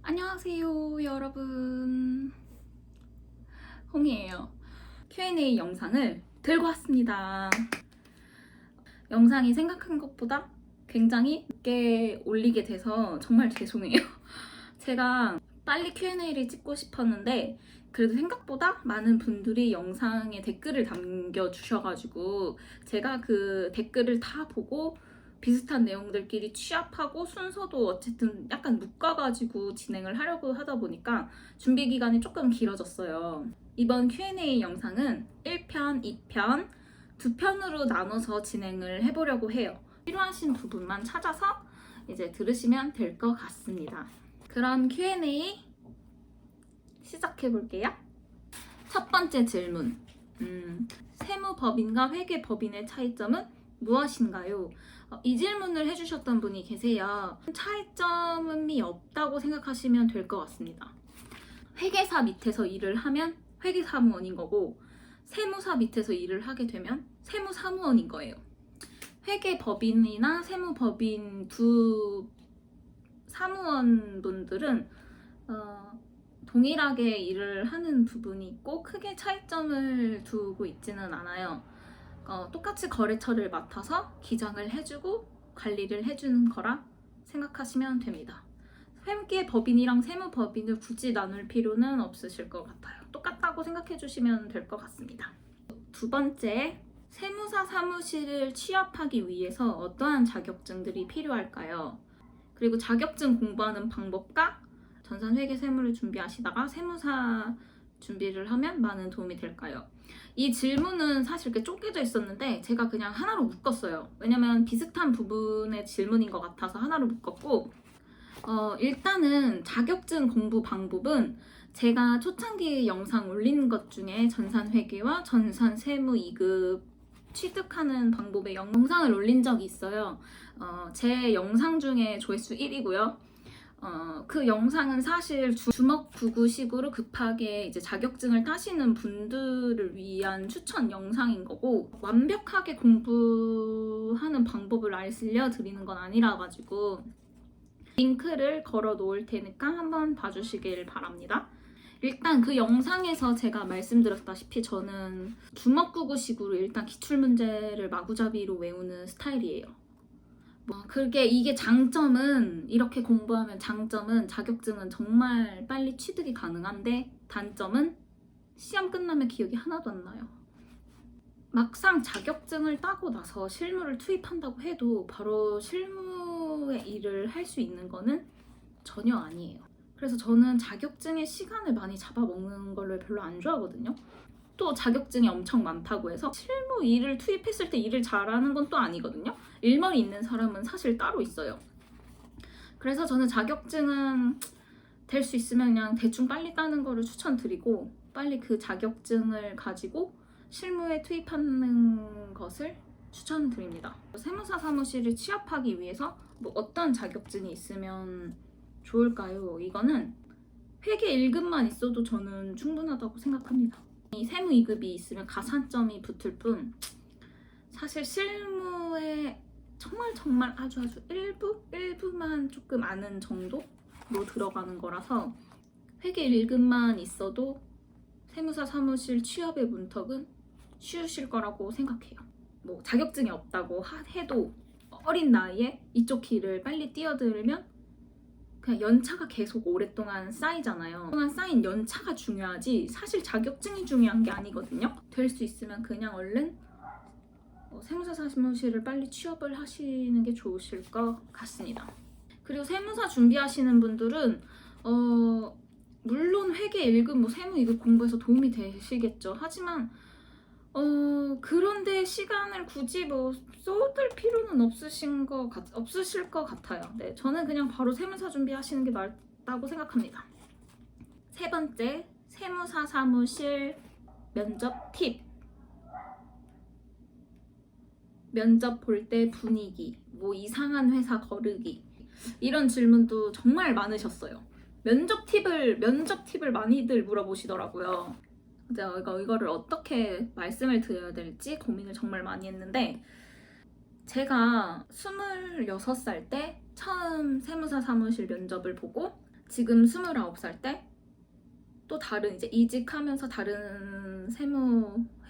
안녕하세요, 여러분. 홍이에요. Q&A 영상을 들고 왔습니다. 영상이 생각한 것보다 굉장히 늦게 올리게 돼서 정말 죄송해요. 제가 빨리 Q&A를 찍고 싶었는데 그래도 생각보다 많은 분들이 영상에 댓글을 남겨주셔가지고 제가 그 댓글을 다 보고 비슷한 내용들끼리 취합하고 순서도 어쨌든 약간 묶어가지고 진행을 하려고 하다 보니까 준비 기간이 조금 길어졌어요. 이번 Q&A 영상은 1편, 2편, 2편으로 나눠서 진행을 해보려고 해요. 필요하신 부분만 찾아서 이제 들으시면 될 것 같습니다. 그럼 Q&A 시작해볼게요. 첫 번째 질문. 세무법인과 회계법인의 차이점은 무엇인가요? 이 질문을 해주셨던 분이 계세요. 차이점이 없다고 생각하시면 될 것 같습니다. 회계사 밑에서 일을 하면 회계사무원인 거고 세무사 밑에서 일을 하게 되면 세무사무원인 거예요. 회계법인이나 세무법인 두 사무원분들은 동일하게 일을 하는 부분이 있고 크게 차이점을 두고 있지는 않아요. 똑같이 거래처를 맡아서 기장을 해주고 관리를 해주는 거라 생각하시면 됩니다. 회계법인이랑 세무법인을 굳이 나눌 필요는 없으실 것 같아요. 똑같다고 생각해 주시면 될 것 같습니다. 두 번째, 세무사 사무실을 취업하기 위해서 어떠한 자격증들이 필요할까요? 그리고 자격증 공부하는 방법과 전산회계 세무를 준비하시다가 세무사 준비를 하면 많은 도움이 될까요? 이 질문은 사실 이렇게 쪼개져 있었는데 제가 그냥 하나로 묶었어요. 왜냐면 비슷한 부분의 질문인 것 같아서 하나로 묶었고 일단은 자격증 공부 방법은 제가 초창기 영상 올린 것 중에 전산회계와 전산세무 2급 취득하는 방법의 영상을 올린 적이 있어요. 제 영상 중에 조회수 1위고요. 그 영상은 사실 주먹구구식으로 급하게 이제 자격증을 따시는 분들을 위한 추천 영상인 거고 완벽하게 공부하는 방법을 알려드리는 건 아니라 가지고 링크를 걸어 놓을 테니까 한번 봐주시길 바랍니다. 일단 그 영상에서 제가 말씀드렸다시피 저는 주먹구구식으로 일단 기출문제를 마구잡이로 외우는 스타일이에요. 그게 이게 장점은 이렇게 공부하면 장점은 자격증은 정말 빨리 취득이 가능한데 단점은 시험 끝나면 기억이 하나도 안 나요. 막상 자격증을 따고 나서 실무를 투입한다고 해도 바로 실무의 일을 할 수 있는 거는 전혀 아니에요. 그래서 저는 자격증에 시간을 많이 잡아먹는 걸 별로 안 좋아하거든요. 또 자격증이 엄청 많다고 해서 실무 일을 투입했을 때 일을 잘하는 건 또 아니거든요. 일머리 있는 사람은 사실 따로 있어요. 그래서 저는 자격증은 될 수 있으면 그냥 대충 빨리 따는 거를 추천드리고 빨리 그 자격증을 가지고 실무에 투입하는 것을 추천드립니다. 세무사 사무실을 취업하기 위해서 어떤 자격증이 있으면 좋을까요? 이거는 회계 1급만 있어도 저는 충분하다고 생각합니다. 이 세무 2급이 있으면 가산점이 붙을 뿐 사실 실무에 정말 아주 일부만 조금 아는 정도로 들어가는 거라서 회계 1급만 있어도 세무사 사무실 취업의 문턱은 쉬우실 거라고 생각해요. 자격증이 없다고 해도 어린 나이에 이쪽 길을 빨리 뛰어들면 그냥 연차가 계속 오랫동안 쌓이잖아요. 그동안 쌓인 연차가 중요하지 사실 자격증이 중요한 게 아니거든요. 될 수 있으면 그냥 얼른 세무사 사무실을 빨리 취업을 하시는 게 좋으실 것 같습니다. 그리고 세무사 준비하시는 분들은 물론 회계 1급, 세무 2급 공부해서 도움이 되시겠죠. 하지만 그런데 시간을 굳이 쏟을 필요는 없으실 것 같아요. 네, 저는 그냥 바로 세무사 준비하시는 게 낫다고 생각합니다. 세 번째, 세무사 사무실 면접 팁. 면접 볼 때 분위기, 이상한 회사 거르기 이런 질문도 정말 많으셨어요. 면접 팁을 많이들 물어보시더라고요. 제가 이거를 어떻게 말씀을 드려야 될지 고민을 정말 많이 했는데 제가 26살 때 처음 세무사 사무실 면접을 보고 지금 29살 때 또 다른 이제 이직하면서 다른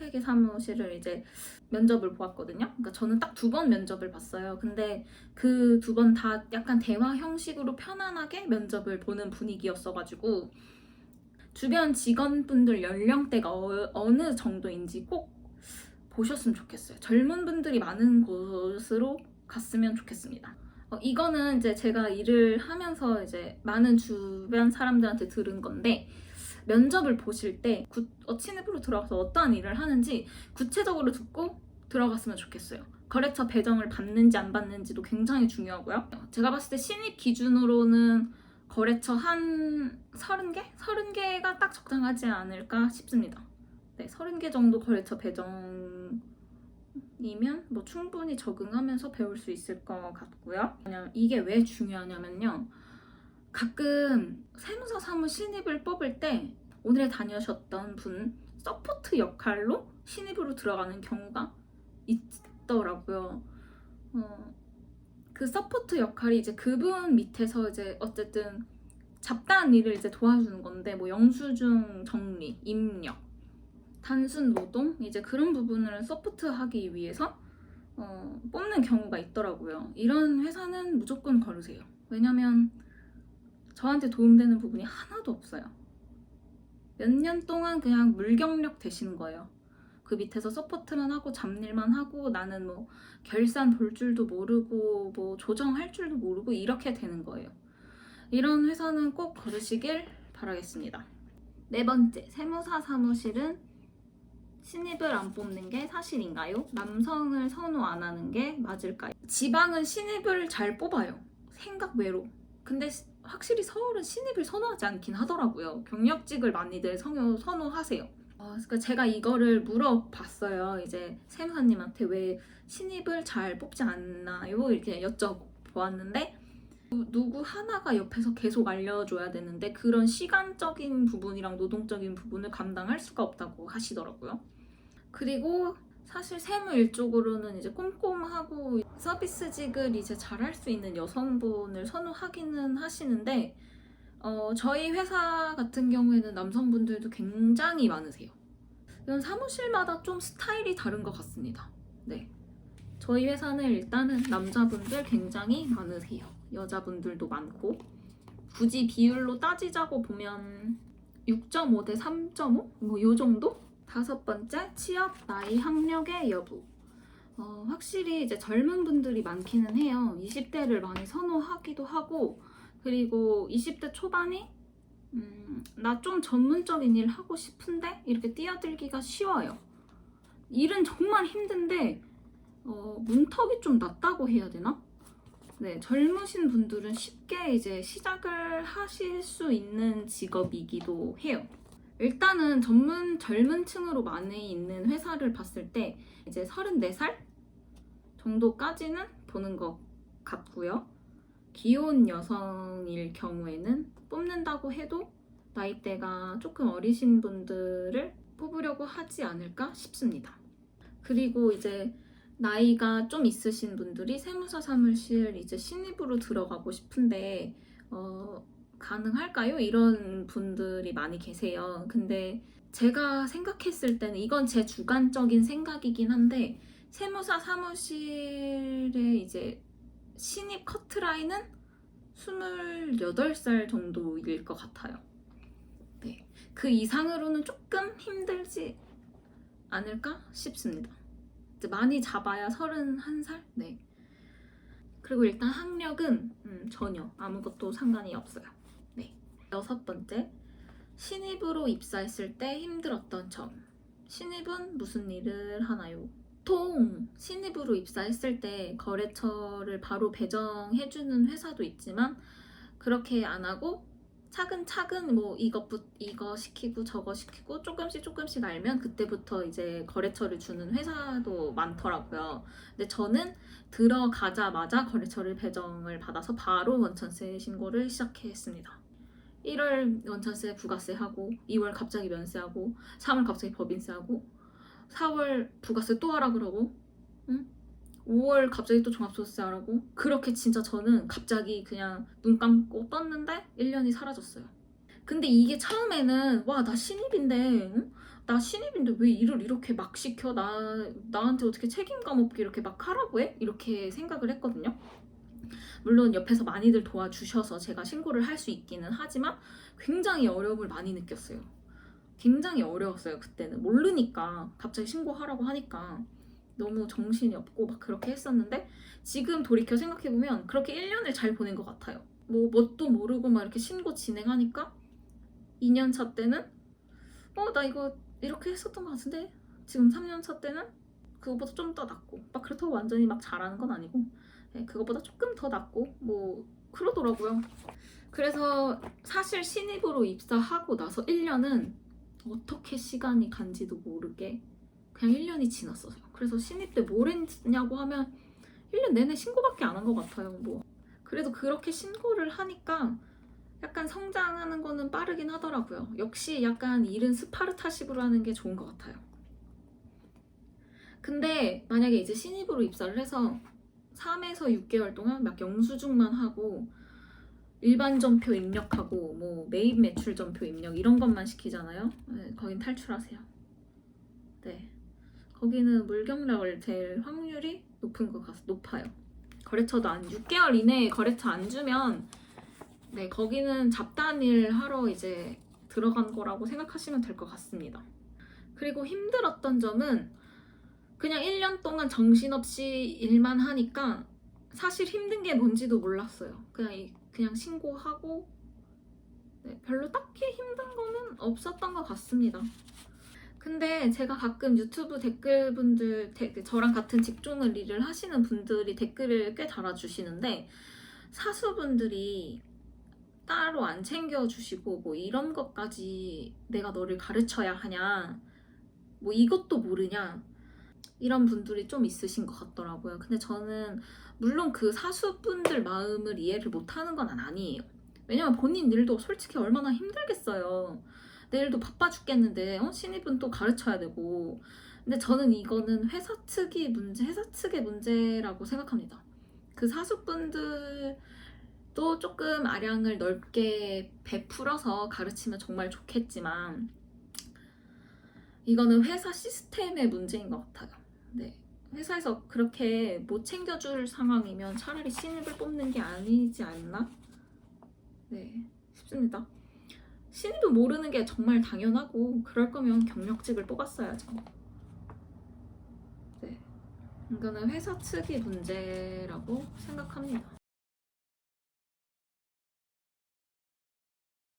회계 사무실을 이제 면접을 보았거든요. 그러니까 저는 딱 2번 면접을 봤어요. 근데 그 2번 다 약간 대화 형식으로 편안하게 면접을 보는 분위기였어가지고 주변 직원분들 연령대가 어느 정도인지 꼭 보셨으면 좋겠어요. 젊은 분들이 많은 곳으로 갔으면 좋겠습니다. 이거는 이제 제가 일을 하면서 이제 많은 주변 사람들한테 들은 건데, 면접을 보실 때 신입으로 들어가서 어떠한 일을 하는지 구체적으로 듣고 들어갔으면 좋겠어요. 거래처 배정을 받는지 안 받는지도 굉장히 중요하고요. 제가 봤을 때 신입 기준으로는 거래처 한 30개? 30개가 딱 적당하지 않을까 싶습니다. 네, 30개 정도 거래처 배정이면 뭐 충분히 적응하면서 배울 수 있을 것 같고요. 그냥 이게 왜 중요하냐면요. 가끔 세무사 사무 신입을 뽑을 때 오늘에 다녀오셨던 분 서포트 역할로 신입으로 들어가는 경우가 있더라고요. 그 서포트 역할이 이제 그분 밑에서 이제 어쨌든 잡다한 일을 이제 도와주는 건데, 뭐 영수증 정리, 입력, 단순 노동, 이제 그런 부분을 서포트하기 위해서 뽑는 경우가 있더라고요. 이런 회사는 무조건 걸으세요. 왜냐면 저한테 도움되는 부분이 하나도 없어요. 몇 년 동안 그냥 물경력 되시는 거예요. 그 밑에서 서포트만 하고 잡일만 하고 나는 뭐 결산 볼 줄도 모르고 뭐 조정할 줄도 모르고 이렇게 되는 거예요. 이런 회사는 꼭 걸으시길 바라겠습니다. 4번째, 세무사 사무실은 신입을 안 뽑는 게 사실인가요? 남성을 선호 안 하는 게 맞을까요? 지방은 신입을 잘 뽑아요. 생각 외로. 근데 확실히 서울은 신입을 선호하지 않긴 하더라고요. 경력직을 많이들 선호하세요. 그러니까 제가 이거를 물어봤어요. 이제 세무사님한테 왜 신입을 잘 뽑지 않나요? 이렇게 여쭤보았는데 누구 하나가 옆에서 계속 알려줘야 되는데 그런 시간적인 부분이랑 노동적인 부분을 감당할 수가 없다고 하시더라고요. 그리고 사실 세무 일 쪽으로는 이제 꼼꼼하고 서비스직을 이제 잘할 수 있는 여성분을 선호하기는 하시는데 저희 회사 같은 경우에는 남성분들도 굉장히 많으세요. 이건 사무실마다 좀 스타일이 다른 것 같습니다. 네, 저희 회사는 일단은 남자분들 굉장히 많으세요. 여자분들도 많고 굳이 비율로 따지자고 보면 6.5 대 3.5? 뭐 요 정도? 5번째, 취업, 나이, 학력의 여부. 확실히 이제 젊은 분들이 많기는 해요. 20대를 많이 선호하기도 하고, 그리고 20대 초반이 나 좀 전문적인 일 하고 싶은데 이렇게 뛰어들기가 쉬워요. 일은 정말 힘든데 문턱이 좀 낮다고 해야 되나? 네, 젊으신 분들은 쉽게 이제 시작을 하실 수 있는 직업이기도 해요. 일단은 젊은 층으로 많이 있는 회사를 봤을 때 이제 34살 정도까지는 보는 것 같고요. 귀여운 여성일 경우에는 뽑는다고 해도 나이대가 조금 어리신 분들을 뽑으려고 하지 않을까 싶습니다. 그리고 이제 나이가 좀 있으신 분들이 세무사 사무실 이제 신입으로 들어가고 싶은데 가능할까요? 이런 분들이 많이 계세요. 근데 제가 생각했을 때는 이건 제 주관적인 생각이긴 한데 세무사 사무실에 이제 신입 커트라인은 28살 정도일 것 같아요. 네, 그 이상으로는 조금 힘들지 않을까 싶습니다. 이제 많이 잡아야 31살? 네. 그리고 일단 학력은 전혀 아무것도 상관이 없어요. 네. 6번째, 신입으로 입사했을 때 힘들었던 점. 신입은 무슨 일을 하나요? 보통 신입으로 입사했을 때 거래처를 바로 배정해주는 회사도 있지만 그렇게 안 하고 차근차근 뭐 이거 시키고 저거 시키고 조금씩 알면 그때부터 이제 거래처를 주는 회사도 많더라고요. 근데 저는 들어가자마자 거래처를 배정을 받아서 바로 원천세 신고를 시작했습니다. 1월 원천세 부가세 하고 2월 갑자기 면세하고 3월 갑자기 법인세 하고 4월 부가세 또 하라 그러고 5월 갑자기 또 종합소득세하라고? 그렇게 진짜 저는 갑자기 그냥 눈 감고 떴는데 1년이 사라졌어요. 근데 이게 처음에는 와, 나 신입인데, 응? 나 신입인데 왜 일을 이렇게 막 시켜? 나한테 어떻게 책임감 없게 이렇게 막 하라고 해? 이렇게 생각을 했거든요. 물론 옆에서 많이들 도와주셔서 제가 신고를 할 수 있기는 하지만 굉장히 어려움을 많이 느꼈어요. 굉장히 어려웠어요. 그때는 모르니까 갑자기 신고하라고 하니까 너무 정신이 없고 막 그렇게 했었는데, 지금 돌이켜 생각해보면 그렇게 1년을 잘 보낸 것 같아요. 뭐 뭣도 모르고 막 이렇게 신고 진행하니까 2년 차 때는 나 이거 이렇게 했었던 것 같은데, 지금 3년 차 때는 그거보다 좀 더 낫고, 막 그렇다고 완전히 막 잘하는 건 아니고, 네, 그거보다 조금 더 낫고 뭐 그러더라고요. 그래서 사실 신입으로 입사하고 나서 1년은 어떻게 시간이 간지도 모르게 그냥 1년이 지났어요. 그래서 신입 때 뭘 했냐고 하면 1년 내내 신고밖에 안 한 것 같아요. 뭐 그래도 그렇게 신고를 하니까 약간 성장하는 거는 빠르긴 하더라고요. 역시 약간 일은 스파르타식으로 하는 게 좋은 것 같아요. 근데 만약에 이제 신입으로 입사를 해서 3에서 6개월 동안 막 영수증만 하고 일반 전표 입력하고 뭐 매입 매출 전표 입력 이런 것만 시키잖아요. 네, 거긴 탈출하세요. 네, 거기는 물경락을 될 확률이 높아요. 거래처도 6개월 이내에 거래처 안 주면, 네, 거기는 잡다한 일 하러 이제 들어간 거라고 생각하시면 될 것 같습니다. 그리고 힘들었던 점은 그냥 1년 동안 정신없이 일만 하니까 사실 힘든 게 뭔지도 몰랐어요. 그냥 신고하고, 네, 별로 딱히 힘든 거는 없었던 것 같습니다. 근데 제가 가끔 유튜브 댓글분들, 저랑 같은 직종을 일을 하시는 분들이 댓글을 꽤 달아주시는데, 사수분들이 따로 안 챙겨주시고 뭐 이런 것까지 내가 너를 가르쳐야 하냐, 뭐 이것도 모르냐, 이런 분들이 좀 있으신 것 같더라고요. 근데 저는 물론 그 사수분들 마음을 이해를 못하는 건 아니에요. 왜냐면 본인 일도 솔직히 얼마나 힘들겠어요. 내일도 바빠 죽겠는데 신입은 또 가르쳐야 되고. 근데 저는 이거는 회사 측의 문제라고 생각합니다. 그 사수분들도 조금 아량을 넓게 베풀어서 가르치면 정말 좋겠지만, 이거는 회사 시스템의 문제인 것 같아요. 네. 회사에서 그렇게 못 챙겨줄 상황이면 차라리 신입을 뽑는 게 아니지 않나? 네, 싶습니다. 신입은 모르는 게 정말 당연하고, 그럴 거면 경력직을 뽑았어야죠. 네. 이거는 회사 측의 문제라고 생각합니다.